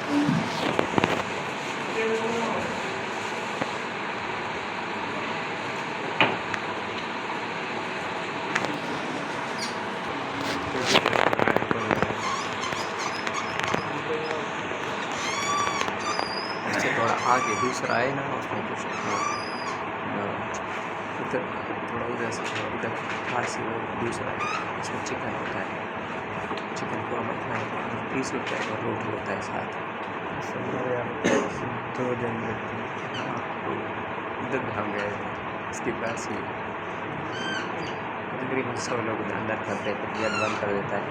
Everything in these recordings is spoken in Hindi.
इससे थोड़ा आगे दूसरा है ना, उसमें कुछ उधर थोड़ा उधर से इधर पास दूसरा है, इसमें चिकन होता है। चिकन को हम अपना 30 रुपये का रोटी होता है साथ। दो दिन हाँ, तो इधर भी हम गए थे, इसके पास ही तकरीबन 100 लोग अंदर करते थे, गेट बंद कर देता है।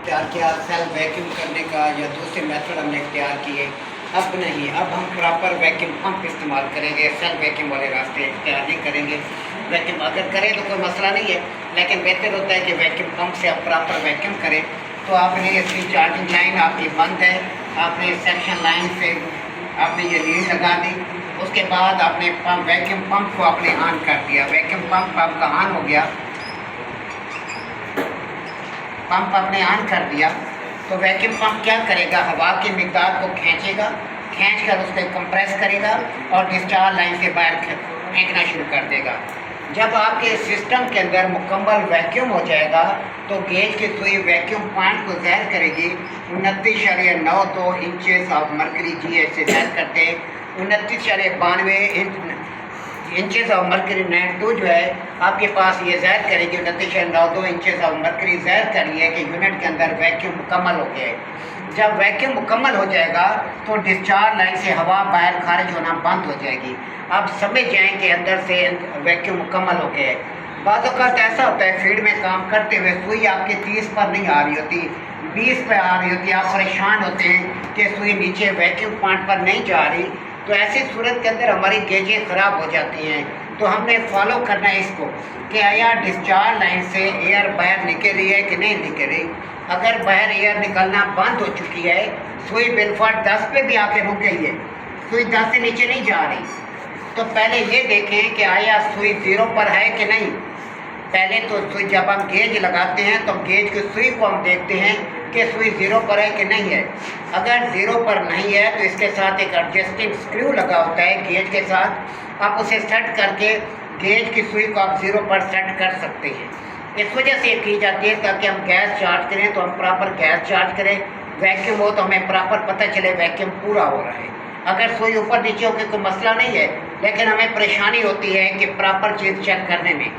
तैयार किया सेल्फ वैक्यूम करने का या दूसरे मेथड हमने तैयार किए। अब नहीं, अब हम प्रॉपर वैक्यूम पंप इस्तेमाल करेंगे, सेल्फ वैक्यूम वाले रास्ते तैयार नहीं करेंगे। वैक्यूम अगर करें तो कोई मसला नहीं है, लेकिन बेहतर होता है कि वैक्यूम पंप से आप प्रॉपर वैक्यूम करें। तो आपने इसकी चार्जिंग लाइन आपकी बंद है, आपने सेक्शन लाइन से आपने ये लीड लगा दी, उसके बाद आपने वैक्यूम पंप को आपने ऑन कर दिया। वैक्यूम पंप आपका ऑन हो गया, पंप आपने ऑन कर दिया तो वैक्यूम पंप क्या करेगा, हवा की मिकदार को खींचेगा, खींचकर उसको कंप्रेस करेगा और डिस्चार्ज लाइन से बाहर फेंकना शुरू कर देगा। जब आपके सिस्टम के अंदर मुकम्मल वैक्यूम हो जाएगा तो गेज की सुई वैक्यूम पॉइंट को ज़ाहिर करेगी। 29.92 इंचेस ऑफ मरकरी GH से ज़ाहिर करते हैं। 29.92 इंचेस ऑफ मरकरी नेट 2 जो है आपके पास ये ज़ाहिर करेगी। 29.92 इंचेस ऑफ मरकरी ज़ाहिर करी है कि यूनिट के अंदर वैक्यूम मुकम्मल हो गया है। जब वैक्यूम मुकम्मल हो जाएगा तो डिस्चार्ज लाइन से हवा बाहर खारिज होना बंद हो जाएगी। आप समझ जाएँ कि अंदर से वैक्यूम मुकम्मल हो गया है। बाद वक़्त ऐसा होता है फील्ड में काम करते हुए सुई आपके 30 पर नहीं आ रही होती, 20 पर आ रही होती है। आप परेशान होते हैं कि सुई नीचे वैक्यूम पॉइंट पर नहीं जा रही, तो ऐसी सूरत के अंदर हमारी गेजें ख़राब हो जाती हैं। तो हमने फॉलो करना है इसको कि आया डिस्चार्ज लाइन से एयर बाहर निकल रही है कि नहीं निकल रही। अगर बाहर एयर निकलना बंद हो चुकी है, सुई बिलफॉल्ट 10 पे भी आके रुक गई है, सुई 10 से नीचे नहीं जा रही, तो पहले ये देखें कि आया सुई 0 पर है कि नहीं। पहले तो सुई जब हम गेज लगाते हैं तो गेज की सुई को हम देखते हैं कि सुई 0 पर है कि नहीं है। अगर 0 पर नहीं है तो इसके साथ एक एडजस्टिंग स्क्रू लगा होता है गेज के साथ, आप उसे सेट करके गेज की सुई को आप 0 पर सेट कर सकते हैं। इस वजह से ये की जाती है ताकि हम गैस चार्ज करें तो हम प्रॉपर गैस चार्ज करें, वैक्यूम हो तो हमें प्रॉपर पता चले वैक्यूम पूरा हो रहा है। अगर सुई ऊपर नीचे हो के कोई मसला नहीं है, लेकिन हमें परेशानी होती है कि प्रॉपर चीज़ चेक करने में।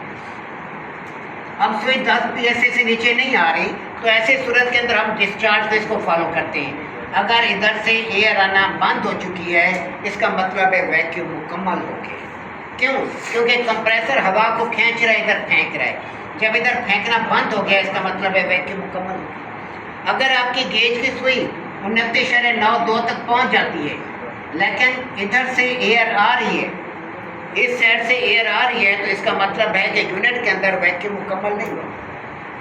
हम सुई 10 PSI से नीचे नहीं आ रही तो ऐसे सूरत के अंदर हम डिस्चार्ज को इसको फॉलो करते हैं। अगर इधर से एयर आना बंद हो चुकी है इसका मतलब है वैक्यूम मुकम्मल हो गया। क्यों? क्योंकि कंप्रेसर हवा को खींच रहा है, इधर फेंक रहा है। जब इधर फेंकना बंद हो गया इसका मतलब है वैक्यूम मुकम्मल हो गया। अगर आपकी गेज की सुई 29.92 तक पहुँच जाती है लेकिन इधर से एयर आ रही है, इस साइड से एयर आ रही है, तो इसका मतलब है कि यूनिट के अंदर वैक्यूम मुकम्मल नहीं होगा।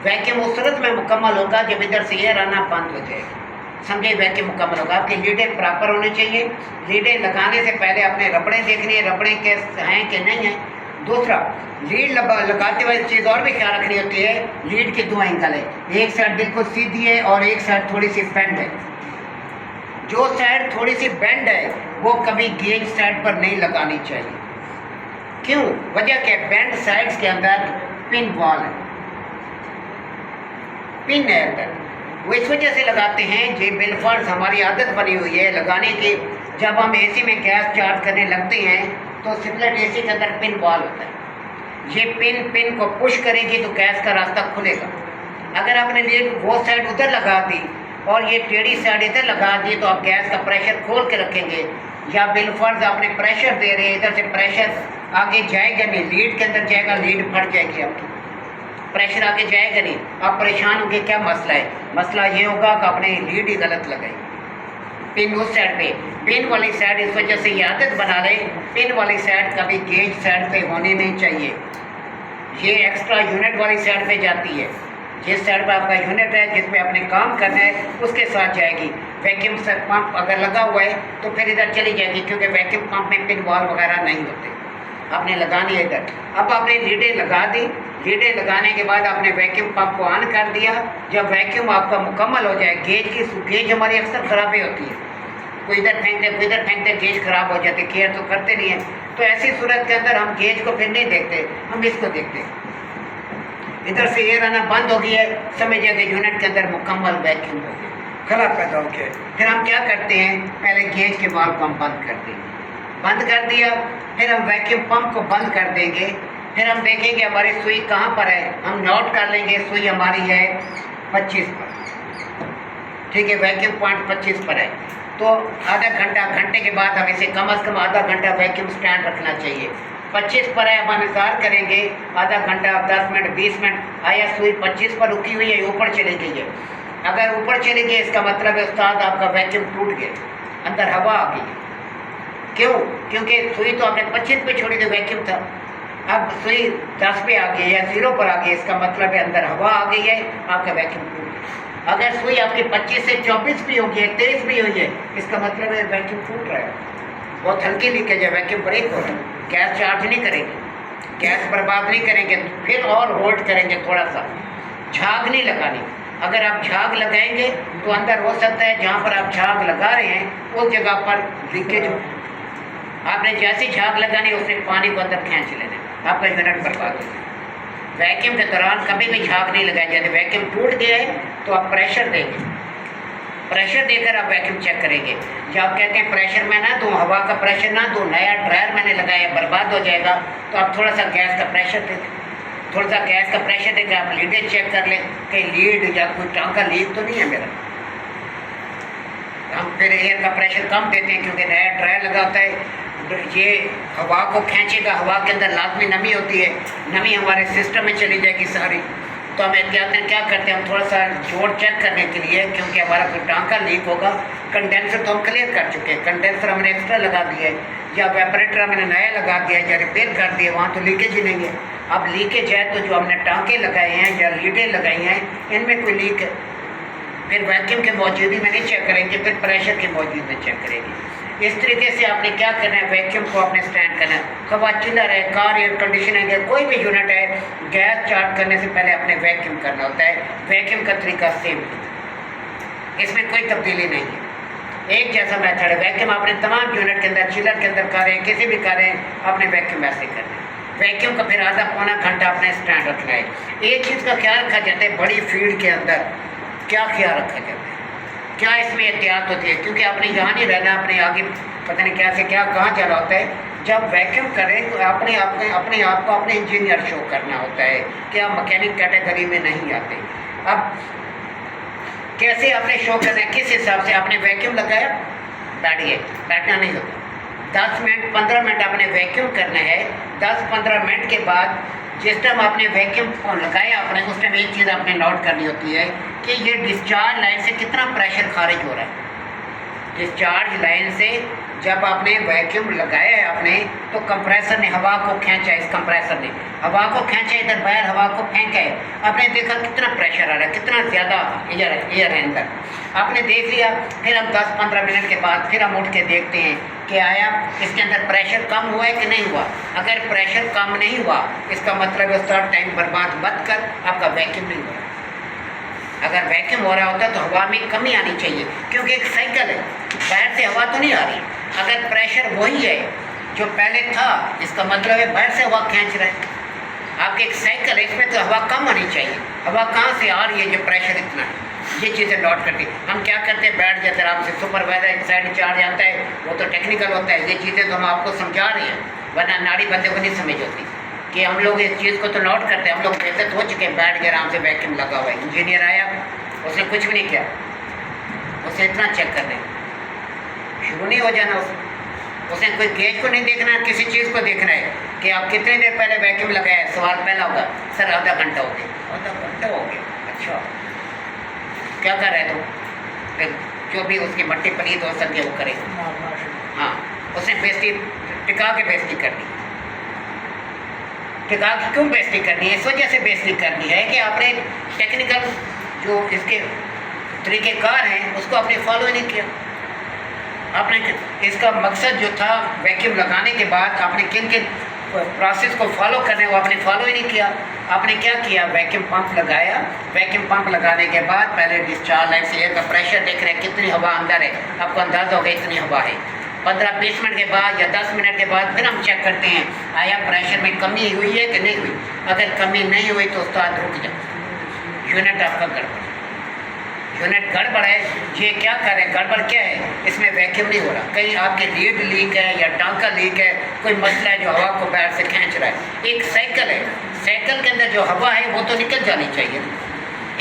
वैक्यूम उस सूरत में मुकम्मल होगा जब इधर से एयर आना बंद हो जाएगा, समझे, वैक्यूम मुकम्मल होगा। आपकी लीडें प्रॉपर होनी चाहिए। लीडें लगाने से पहले आपने रबड़ें देखनी है, रबड़ें कैसे हैं कि नहीं हैं। दूसरा, लीड लगाते हुए चीज़ और भी ख्याल रखनी होती है, लीड के 2 एंगल है, एक साइड बिल्कुल सीधी है और एक साइड थोड़ी सी बेंड है। जो साइड थोड़ी सी बेंड है वो कभी गेज साइड पर नहीं लगानी चाहिए। क्यों? वजह क्या? बेंड साइड्स के अंदर पिन बॉल है, पिन है अंदर, वो इस वजह से लगाते हैं। ये बिलफॉल्ट हमारी आदत बनी हुई है लगाने की। जब हम एसी में गैस चार्ज करने लगते हैं तो सिपलेट एसी के अंदर पिन बॉल होता है। ये पिन को पुश करेगी तो गैस का रास्ता खुलेगा। अगर आपने लीड वो साइड उधर लगा दी और ये टेढ़ी साइड इधर लगा दी तो आप गैस का प्रेशर खोल के रखेंगे, या बिलफर्ज आपने प्रेशर दे रहे हैं, इधर से प्रेशर आगे जाएगा नहीं, लीड के अंदर जाएगा, लीड फट जाएगी आपकी, प्रेशर आगे जाएगा नहीं। आप परेशान होंगे, क्या मसला है? मसला ये होगा कि आपने लीड ही गलत लगाई, पिन उस साइड पे, पिन वाली साइड इस वजह से ये आदत बना ले, पिन वाली साइड कभी गेज साइड पे होनी नहीं चाहिए, ये एक्स्ट्रा यूनिट वाली साइड पे जाती है। जिस साइड पर आपका यूनिट है, जिस पे आपने काम करना है, उसके साथ जाएगी। वैक्यूम पंप अगर लगा हुआ है तो फिर इधर चली जाएगी, क्योंकि वैक्यूम पंप में पिन वॉल वगैरह नहीं होते, आपने लगानी है इधर। अब आपने लीडें लगा दी, लीडें लगाने के बाद आपने वैक्यूम पंप को ऑन कर दिया। जब वैक्यूम आपका मुकम्मल हो जाए, गेज हमारी अक्सर ख़राबी होती है, कोई इधर फेंकते कोई इधर फेंकते, गेज ख़राब हो जाते, केयर तो करते नहीं है। तो ऐसी सूरत के अंदर हम गेज को फिर नहीं देखते, हम इसको देखते हैं। इधर से एयर आना बंद हो गया है, समझिए कि यूनिट के अंदर मुकम्मल वैक्यूम हो गया, खला पैदा हो गया। फिर हम क्या करते हैं, पहले गेज के वाल्व को हम बंद कर देंगे, बंद कर दिया, फिर हम वैक्यूम पंप को बंद कर देंगे। फिर हम देखेंगे हमारी सुई कहाँ पर है, हम नोट कर लेंगे सुई हमारी है 25 पर, ठीक है, वैक्यूम पॉइंट 25 पर है। तो आधा घंटे के बाद हम इसे कम से कम आधा घंटा वैक्यूम स्टैंड रखना चाहिए। 25 पर है, हम इंतजार करेंगे आधा घंटा, 10 मिनट, 20 मिनट, आया सुई 25 पर रुकी हुई है, ऊपर चली गई है। अगर ऊपर चली गई इसका मतलब है उस्ताद आपका वैक्यूम टूट गया, अंदर हवा आ गई। क्यों? क्योंकि सुई तो आपने 25 पे छोड़ी थी, वैक्यूम था। अब सुई 10 पे आ गई या 0 पर आ गई, इसका मतलब है अंदर हवा आ गई है, आपका वैक्यूम टूट गया। अगर सुई आपकी 25 से 24 भी होगी है, 23 भी हुई है, इसका मतलब है वैक्यूम टूट रहा है, बहुत हल्की लीकेज है, वैक्यूम ब्रेक हो रहा है। गैस चार्ज नहीं करेंगे, गैस बर्बाद नहीं करेंगे, फिर और होल्ड करेंगे थोड़ा सा, झाग नहीं लगानी। अगर आप झाग लगाएंगे तो अंदर हो सकता है जहाँ पर आप झाग लगा रहे हैं उस जगह पर लीकेज हो, आपने जैसी झाग लगानी उससे पानी को अंदर खींच लेना, आपका यूनिट बर्बाद हो जाए। वैक्यूम के दौरान कभी भी झाग नहीं लगाई जाती। वैक्यूम टूट गया है तो आप प्रेशर देंगे, प्रेशर देकर आप वैक्यूम चेक करेंगे। जब आप कहते हैं प्रेशर में ना दूँ, हवा का प्रेशर ना दूँ, नया ड्रायर मैंने लगाया बर्बाद हो जाएगा, तो आप थोड़ा सा गैस का प्रेशर दें, थोड़ा सा गैस का प्रेशर देकर आप लीडें चेक कर लें कि लीड या कोई टांका लीक तो नहीं है मेरा। हम फिर एयर का प्रेशर कम देते हैं, क्योंकि नया ड्रायर लगा होता है, ये हवा को खींचेगा, हवा के अंदर लाजमी नमी होती है, नमी हमारे सिस्टम में चली जाएगी सारी। तो हम एहतियातन क्या करते हैं, हम थोड़ा सा जोड़ चेक करने के लिए, क्योंकि हमारा कोई टांका लीक होगा। कंडेंसर तो हम क्लियर कर चुके हैं, कंडेंसर हमने एक्स्ट्रा लगा दिया है, या वेपरेटर हमने नया लगा दिया है, या रिपेयर कर दिया, वहाँ तो लीकेज ही नहीं है। अब लीकेज है तो जो हमने टांके लगाए हैं या लीडें लगाई हैं, इनमें कोई लीक है, फिर वैक्यूम की मौजूदगी में नहीं चेक करेंगे, फिर प्रेशर की मौजूदगी में चेक करेंगे। इस तरीके से आपने क्या करना है, वैक्यूम को आपने स्टैंड करना है। हवा चिल्लर है, कार एयर कंडीशनिंग है, कोई भी यूनिट है, गैस चार्ज करने से पहले आपने वैक्यूम करना होता है। वैक्यूम का तरीका सेम, इसमें कोई तब्दीली नहीं है, एक जैसा मेथड है। वैक्यूम आपने तमाम यूनिट के अंदर, चिलर के अंदर कर रहे हैं, किसी भी कर रहे हैं, आपने वैक्यूम ऐसे करना है। वैक्यूम का फिर आधा पौना घंटा आपने स्टैंड रखना है। एक चीज़ का ख्याल रखा जाता है, बड़ी फील्ड के अंदर क्या ख्याल रखा जाता है, क्या इसमें एहतियात होती है, क्योंकि आपने यहाँ नहीं रहना, अपने आगे पता नहीं क्या से क्या कहाँ जाना होता है। जब वैक्यूम करें तो अपने आप को अपने इंजीनियर शो करना होता है कि आप मैकेनिक कैटेगरी में नहीं आते। अब कैसे आपने शो करना है, किस हिसाब से आपने वैक्यूम लगाया, बैठिए, बैठना नहीं होता। 10 मिनट 15 मिनट आपने वैक्यूम करना है। 10-15 मिनट के बाद जिस टाइम आपने वैक्यूम लगाया आपने, उस टाइम एक चीज़ आपने नोट करनी होती है कि ये डिस्चार्ज लाइन से कितना प्रेशर खारिज हो रहा है। डिस्चार्ज लाइन से जब आपने वैक्यूम लगाया है आपने, तो कंप्रेसर ने हवा को खींचा, इस कंप्रेसर ने हवा को खींचा, इधर बाहर हवा को फेंका है, आपने देखा कितना प्रेशर आ रहा है, कितना ज़्यादा एयर है अंदर, आपने देख लिया। फिर हम 10-15 मिनट के बाद फिर हम उठ के देखते हैं कि आया इसके अंदर प्रेशर कम हुआ है कि नहीं हुआ। अगर प्रेशर कम नहीं हुआ, इसका मतलब है उस टाइम बर्बाद मत कर, आपका वैक्यूम नहीं हो रहा। अगर वैक्यूम हो रहा होता तो हवा में कमी आनी चाहिए, क्योंकि एक साइकिल है, बाहर से हवा तो नहीं आ रही। अगर प्रेशर वही है जो पहले था, इसका मतलब है बाहर से हवा खींच रहा है। आपकी एक साइकिल है, इसमें तो हवा कम होनी चाहिए, हवा कहाँ से आ रही है जो प्रेशर इतना है, ये चीज़ें नोट करती। हम क्या करते हैं, बैठ जाते आराम से, सुपरवाइजर एक साइड चार्ज आता है, वो तो टेक्निकल होता है, ये चीज़ें तो हम आपको समझा रहे हैं, वरना नाड़ी बंदे को नहीं समझ होती कि हम लोग इस चीज़ को तो नोट करते हैं। हम लोग बेहतर हो चुके हैं, बैठ के आराम से वैक्यूम लगा हुआ है, इंजीनियर आया, उसने कुछ भी नहीं किया, उसे इतना चेक कर दें, शुरू नहीं हो जाना उसने, उसने कोई गेज को नहीं देखना है, किसी चीज़ को देखना है कि आप कितनी देर पहले वैक्यूम लगाया। सवाल पहला होगा, सर आधा घंटा हो गया। आधा घंटा हो गया, अच्छा क्या कर रहे तुम? फिर जो भी उसकी मट्टी पलीत हो सके वो करे। हाँ, उसने बेइज्जती टिका के बेइज्जती करनी। टिका के क्यों बेइज्जती करनी है? इस वजह से बेइज्जती करनी है कि आपने टेक्निकल जो इसके तरीक़ेकार हैं उसको आपने फॉलो ही नहीं किया। आपने इसका मकसद जो था वैक्यूम लगाने के बाद आपने किन किन प्रोसेस को फॉलो करने वो आपने फॉलो ही नहीं किया। आपने क्या किया? वैक्यूम पंप लगाया। वैक्यूम पंप लगाने के बाद पहले डिस्चार्ज लाइन से एयर का प्रेशर देख रहे हैं कितनी हवा अंदर है, आपको अंदाज़ा होगा इतनी हवा है। 15-20 मिनट के बाद या 10 मिनट के बाद फिर हम चेक करते हैं आया प्रेशर में कमी हुई है कि नहीं हुई। अगर कमी नहीं हुई तो उस्ताद रुक जाओ, यूनिट आपका गड़बड़, यूनिट गड़बड़ है। ये क्या कर रहे हैं? गड़बड़ क्या है? इसमें वैक्यूम नहीं हो रहा, कहीं आपके लीड लीक है या टांका लीक है, कोई मसला है जो हवा को बाहर से खींच रहा है। एक साइकिल है, साइकिल के अंदर जो हवा है वो तो निकल जानी चाहिए।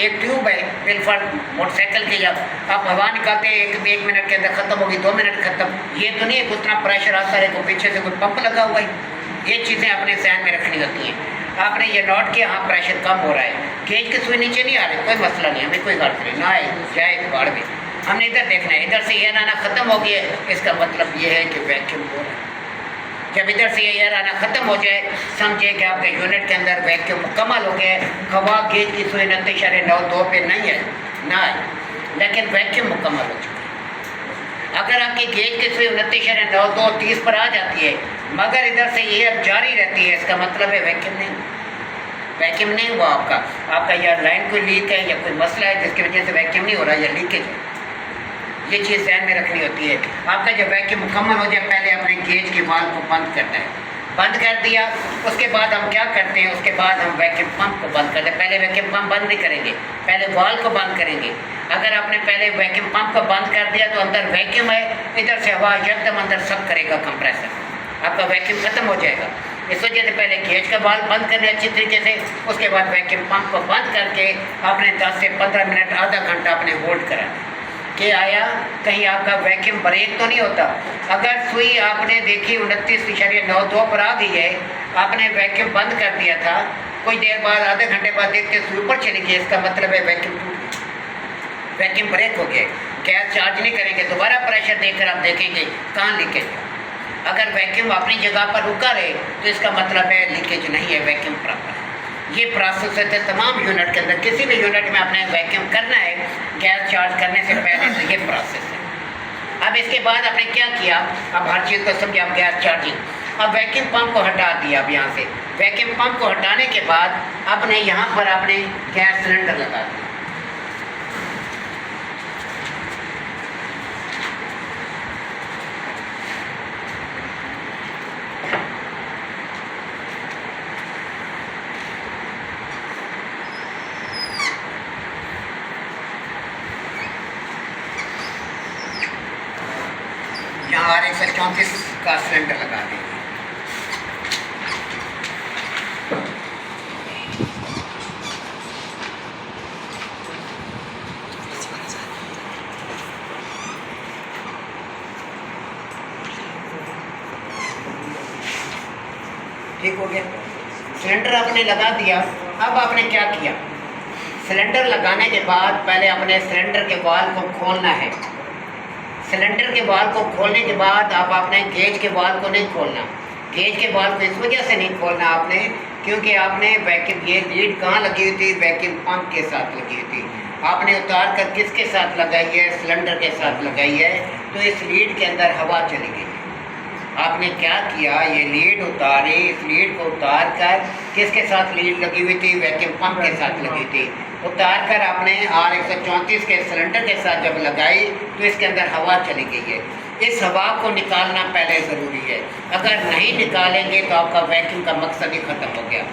एक ट्यूब है बिलफर्ड मोटरसाइकिल के, जब आप हवा निकालते हैं 1 मिनट के अंदर ख़त्म होगी, 2 मिनट ख़त्म। ये तो नहीं है उतना प्रेशर आता है को पीछे से कोई पंप लगा हुआ है। ये चीज़ें अपने ध्यान में रखनी होती हैं। आपने ये नोट किया हाँ प्रेशर कम हो रहा है, गेज की सुई नीचे नहीं आ रही, कोई मसला नहीं, हमें कोई गलत नहीं, ना आए जाए बाढ़ में। हमने इधर देखना है, इधर से एयर आना ख़त्म हो गया, इसका मतलब ये है कि वैक्यूम हो रहा है। जब इधर से एयर आना ख़त्म हो जाए समझिए कि आपके यूनिट के अंदर वैक्यूम मुकम्मल हो गया है। हवा गेज की सुई 29.92 पे नहीं है, ना है, लेकिन वैक्यूम मुकम्मल हो चुका है। अगर आपकी गेज की सुई 29.92 30 पर आ जाती है मगर इधर से एयर जारी रहती है, इसका मतलब है वैक्यूम नहीं, वैक्यूम नहीं हुआ आपका या लाइन कोई लीक है या कोई मसला है जिसकी वजह से वैक्यूम नहीं हो रहा या लीकेज है। ये चीज़ ध्यान में रखनी होती है। आपका जब वैक्यूम मुकम्मल हो जाए पहले अपने गेज के वाल्व को बंद करना है। बंद कर दिया, उसके बाद हम क्या करते हैं? उसके बाद हम वैक्यूम पंप को बंद करते हैं। पहले वैक्यूम पंप बंद नहीं करेंगे, पहले वाल्व को बंद करेंगे। अगर आपने पहले वैक्यूम पंप को बंद कर दिया तो अंदर वैक्यूम है, इधर से हवा एकदम अंदर सक करेगा कंप्रेसर, आपका वैक्यूम ख़त्म हो जाएगा। इस वजह से पहले गेज का वाल्व बंद करना अच्छी तरीके से, उसके बाद वैक्यूम पंप को बंद करके आपने 10 से 15 मिनट आधा घंटा अपने होल्ड करा कि आया कहीं आपका वैक्यूम ब्रेक तो नहीं होता। अगर सुई आपने देखी 29.92 पर आ गई है, आपने वैक्यूम बंद कर दिया था, कोई देर बाद आधे घंटे बाद देखते सुई ऊपर चली गई, इसका मतलब है वैक्यूम टूट गया, वैक्यूम ब्रेक हो गया। गैस चार्ज नहीं करेंगे, दोबारा प्रेशर देकर आप देखेंगे कहाँ लीकेज। अगर वैक्यूम अपनी जगह पर रुका रहे तो इसका मतलब है लीकेज नहीं है, वैक्यूम प्रॉपर है। ये प्रोसेस है तमाम यूनिट के अंदर, किसी भी यूनिट में आपने वैक्यूम करना है गैस चार्ज करने से पहले, तो ये प्रोसेस है। अब इसके बाद आपने क्या किया? अब हर चीज़ को समझे, आप गैस चार्जिंग। अब वैक्यूम पंप को हटा दिया। अब यहाँ से वैक्यूम पंप को हटाने के बाद आपने यहाँ पर आपने गैस सिलेंडर लगा दिया। यहाँ R134 का सिलेंडर लगा देंगे। ठीक हो गया, सिलेंडर आपने लगा दिया। अब आपने क्या किया? सिलेंडर लगाने के बाद पहले अपने सिलेंडर के वाल्व को खोलना है। सिलेंडर के वाल्व को खोलने के बाद आप अपने गेज के वाल्व को नहीं खोलना। गेज के वाल्व को इस वजह से नहीं खोलना आपने क्योंकि आपने वैक्यूम, ये लीड कहाँ लगी हुई थी? वैक्यूम पंप के साथ लगी हुई थी। आपने उतार कर किसके साथ लगाई है? सिलेंडर के साथ लगाई है, तो इस लीड के अंदर हवा चली गई। आपने क्या किया? ये लीड उतारी, इस लीड को उतार कर किसके साथ लीड लगी हुई थी? वैक्यूम पंप के साथ लगी थी। उतार कर आपने R134 के सिलेंडर के साथ जब लगाई तो इसके अंदर हवा चली गई है। इस हवा को निकालना पहले ज़रूरी है, अगर नहीं निकालेंगे तो आपका वैक्यूम का मकसद ही ख़त्म हो गया।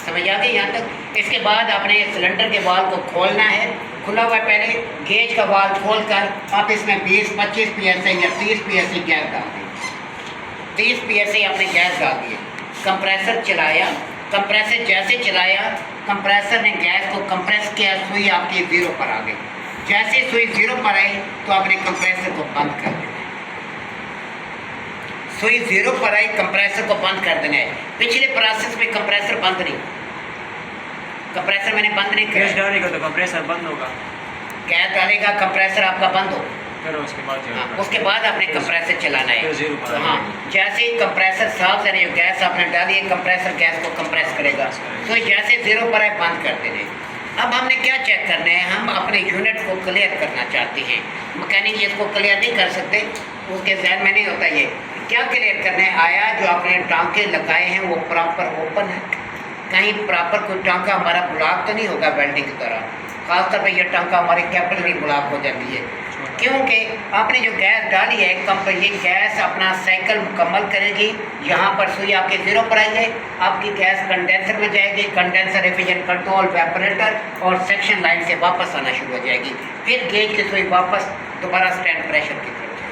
समझ आ गई यहाँ तक? इसके बाद आपने सिलेंडर के वाल्व को खोलना है। खुला हुआ पहले गेज का वाल्व खोलकर आप इसमें 20-25 PSI या 30 PSI गैस डाल दें। 30 PSI आपने गैस डाल दिए, कंप्रेसर चलाया। कंप्रेसर जैसे चलाया, कंप्रेसर ने गैस को कंप्रेस किया, सुई आपकी 0 पर आ गई। जैसे सुई 0 पर आई तो आपने कंप्रेसर को बंद कर दिया। सुई 0 पर आई, कंप्रेसर को बंद कर देना है। पिछले प्रोसेस में कंप्रेसर बंद नहीं, कंप्रेसर मैंने बंद नहीं गैस किया। डालेगा तो कंप्रेसर बंद होगा, गैस डालेगा कंप्रेसर आपका बंद हो, फिर उसके बाद जो हाँ, उसके बाद आपने कंप्रेसर चलाना फिर है। 0 पर हाँ, जैसे ही कंप्रेसर साफ करें, गैस आपने डाली है, कंप्रेसर गैस को कंप्रेस करेगा। तो जैसे 0 पर है बंद कर देने। अब हमने क्या चेक करना है, हम अपने यूनिट को क्लियर करना चाहते हैं। मैकेनिक इसको क्लियर नहीं कर सकते, उसके जहन में नहीं होता ये क्या क्लियर करना है। आया जो आपने टांके लगाए हैं वो प्रॉपर ओपन है, कहीं प्रॉपर कोई टांका हमारा ब्लॉक तो नहीं होगा वेल्डिंग की तरह। खासतौर पर यह टांका हमारे कैपिलरी ब्लॉक हो जाती है, क्योंकि आपने जो गैस डाली है ये गैस अपना साइकिल मुकम्मल करेगी। यहाँ पर सुई आपके 0 पर आई है, आपकी गैस कंडेंसर में जाएगी, कंडेंसर रेफ्रिजरेटर कंट्रोल वेपरेटर और सेक्शन लाइन से वापस आना शुरू हो जाएगी। फिर गेज की सुई वापस दोबारा स्टैंड प्रेशर की तरफ जाएगी।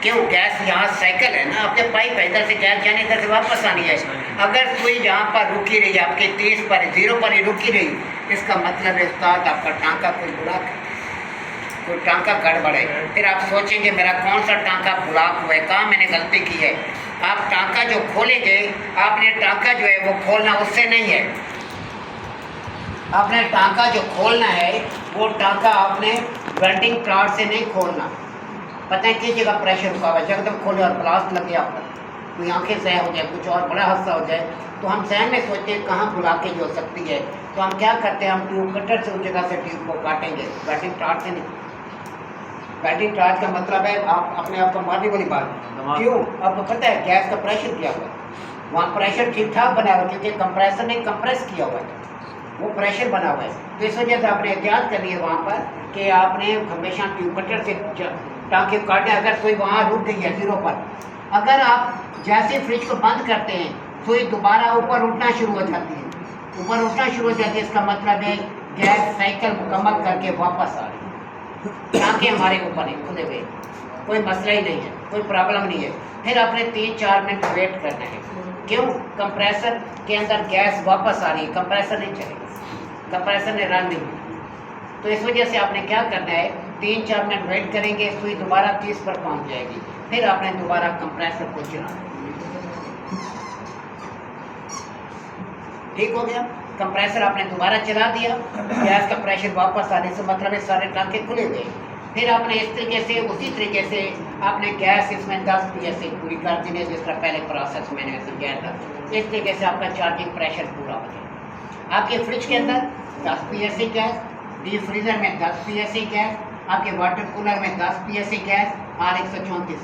क्यों, गैस यहाँ साइकिल है ना, आपके पाइप है, इधर से गैस जाने इधर से वापस आनी है। अगर सुई यहाँ पर रुकी रही, आपके 30 पर 0 पर ही रुकी रही, इसका मतलब है उस्ताद आपका टांका कोई ब्लॉक है, कोई टांका गड़बड़ है। फिर आप सोचेंगे मेरा कौन सा टांका ब्लॉक हुआ है, कहाँ मैंने गलती की है। आप टांका जो खोलेंगे, आपने टांका जो है वो खोलना उससे नहीं है, आपने टांका जो खोलना है वो टांका आपने वेल्डिंग रॉड से नहीं खोलना। पता है किस जगह प्रेशर रुका हुआ है, एकदम खोले और ब्लास्ट लगे आप पर, कोई आंखें सह हो जाए, कुछ और बड़ा हादसा हो जाए, तो हम सहन में सोचते हैं कहाँ ब्लॉकेज हो सकती है। तो हम क्या करते हैं, हम ट्यूब कटर से उस जगह से ट्यूब को काटेंगे, वेल्डिंग रॉड से नहीं। वेल्डिंग रॉड का मतलब है आप अपने आप को मारने वाली बात। क्यों, आपको पता है गैस का प्रेशर क्या हुआ है, वहाँ प्रेशर ठीक ठाक बना हुआ है, क्योंकि कंप्रेसर ने कंप्रेस किया हुआ है, वो प्रेशर बना हुआ है। तो इस वजह से आपने एहतियात करनी है वहाँ पर कि आपने हमेशा ट्यूब कटर से टाँके काटे। अगर सुई वहाँ रुक गई है 0 पर, अगर आप जैसे फ्रिज को बंद करते हैं सुई दोबारा ऊपर उठना शुरू हो जाती है, ऊपर उठना शुरू हो जाती है, इसका मतलब है गैस साइकिल मुकम्मल करके वापस आ रही है। टाँके हमारे ऊपर है खुले हुए, कोई मसला ही नहीं है, कोई प्रॉब्लम नहीं है। फिर आपने 3-4 मिनट वेट करना है। क्यों, कंप्रेसर के अंदर गैस वापस आ रही है, कंप्रेसर नहीं चलेगा, कंप्रेसर ने रन नहीं। तो इस वजह से आपने क्या करना है, 3-4 मिनट वेट करेंगे, सुई दोबारा 30 पर पहुंच जाएगी। फिर आपने दोबारा कंप्रेसर को चलाना, ठीक हो गया। कंप्रेसर आपने दोबारा चला दिया, गैस का प्रेशर वापस आने से मतलब है सारे टाँके खुले गए। फिर आपने इस तरीके से उसी तरीके से आपने गैस इसमें 10 PSI पूरी कर दी है, जिस तरह पहले प्रोसेस मैंने समझाया था। इस तरीके से आपका चार्जिंग प्रेशर पूरा हो जाए। आपके फ्रिज के अंदर 10 PSI गैस, डीप फ्रीजर में 10 PSI गैस, आपके वाटर कूलर में 10 PSI गैस और 134।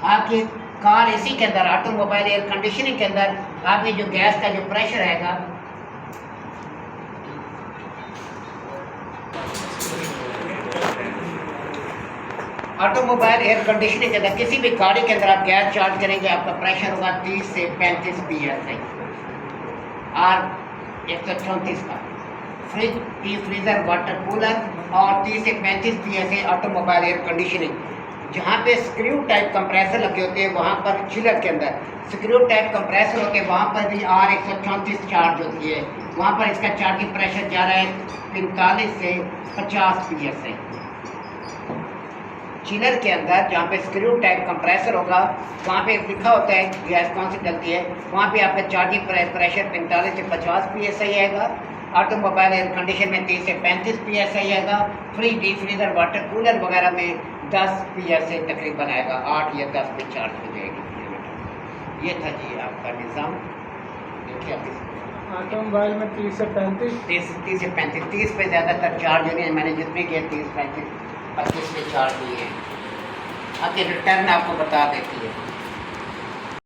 आपकी कार एसी के अंदर, ऑटोमोबाइल एयर कंडीशनिंग के अंदर आपके जो गैस का जो प्रेशर रहेगा, ऑटोमोबाइल एयर कंडीशनिंग के अंदर किसी भी गाड़ी के अंदर आप गैस चार्ज करेंगे, आपका प्रेशर होगा 30 से 35 PSI और 134 का। Fridge, deep freezer, water cooler और 30 से 35 PSI ऑटोमोबाइल एयर कंडीशनिंग। जहाँ पे स्क्रू टाइप कंप्रेसर लगे होते हैं वहाँ पर चिलर के अंदर स्क्रू टाइप कंप्रेसर होते हैं, वहाँ पर भी R134 चार्ज होती है। वहाँ पर इसका चार्जिंग प्रेशर जा रहा है 45 से 50 PSI। चिलर के अंदर जहाँ पे स्क्रू टाइप कंप्रेसर होगा वहाँ पे लिखा होता है गैस कौन सी डलती है, वहाँ पे आपका चार्जिंग प्रेशर 45 से 50 PSI आएगा। ऑटोमोबाइल एयर कंडीशन में 30 से 35 PSI आएगा। Fridge, deep freezer, water cooler वगैरह में 10 PSI तकरीबन आएगा, 8 या 10 पे चार्ज हो जाएगी। ये था जी आपका निज़ाम। देखिए आप ऑटोमोबाइल में 30 से 35, 30 से 35, 30 पे ज़्यादातर चार्ज हो गए। मैंने जितने किए 30, 35, 25 पे चार्ज हुई है। आगे रिटर्न आपको बता देती है।